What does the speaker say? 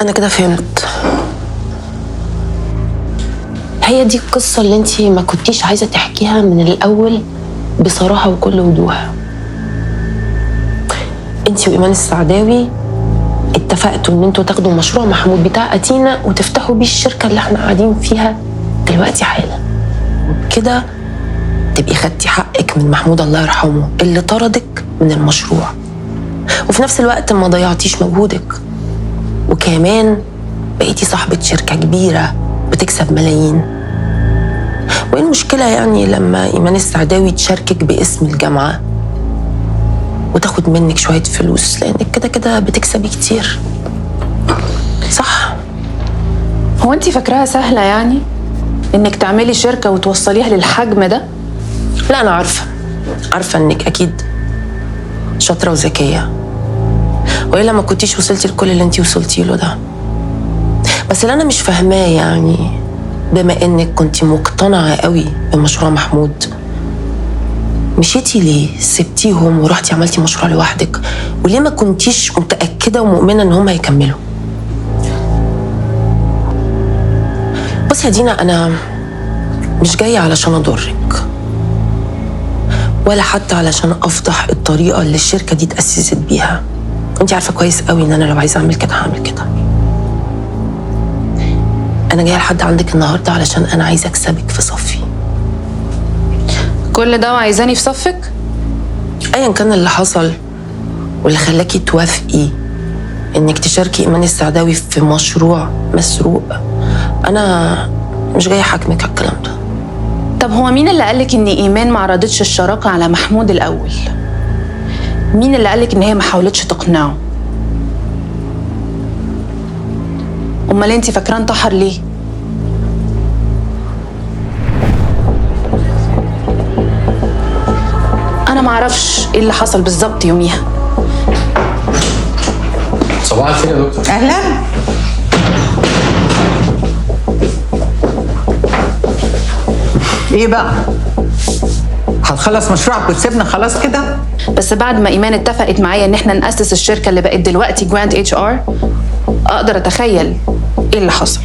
انا كده فهمت. هي دي القصه اللي انت ما كنتيش عايزه تحكيها من الاول بصراحه وكل وضوح. انت وايمان السعداوي اتفقتوا ان انتوا تاخدوا مشروع محمود بتاع اتينا وتفتحوا بيه الشركه اللي احنا قاعدين فيها دلوقتي حالا، وبكده تبقي خدتي حقك من محمود الله يرحمه اللي طردك من المشروع، وفي نفس الوقت ما ضيعتيش مجهودك، وكمان بقيتي صاحبة شركة كبيرة بتكسب ملايين. وايه المشكلة يعني لما ايمان السعداوي تشاركك باسم الجامعة وتاخد منك شوية فلوس، لانك كده كده بتكسبي كتير، صح؟ هو انت فاكراها سهلة يعني انك تعملي شركة وتوصليها للحجم ده؟ لا انا عارفة انك اكيد شاطرة وذكية، والا ما كنتيش وصلتي لكل اللي انتي وصلتي له ده. بس اللي انا مش فاهماه يعني بما انك كنتي مقتنعة قوي بمشروع محمود، مشيتي ليه؟ سبتيهم ورحتي عملتي مشروع لوحدك، وليه ما كنتيش متأكدة ومؤمنة ان هم هيكملوا؟ بصي يا دينا، انا مش جاية علشان اضرك ولا حتى علشان افضح الطريقة اللي الشركة دي اتأسست بيها. انت عارفة كويس قوي ان انا لو عايزة اعمل كده هعمل كده. انا جاية لحد عندك النهاردة علشان انا عايزة اكسبك في صفي. كل ده وعايزاني في صفك؟ ايا كان اللي حصل واللي خلاكي توافقي انك تشاركي ايمان السعداوي في مشروع مسروق، انا مش جاية احاكمك على الكلام ده. طب هو مين اللي قالك ان ايمان ما عرضتش الشراكة على محمود الاول؟ مين اللي قالك ان هي ما حاولتش تقنعه؟ امال انت فاكراه انتحر ليه؟ انا ما اعرفش ايه اللي حصل بالظبط يوميها. صباح الخير يا دكتور. اهلا. ايه بقى؟ هتخلص مشروعك وتسيبنا خلاص كده؟ بس بعد ما ايمان اتفقت معايا ان احنا نأسس الشركة اللي بقت دلوقتي جراند اتش ار، اقدر اتخيل ايه اللي حصل.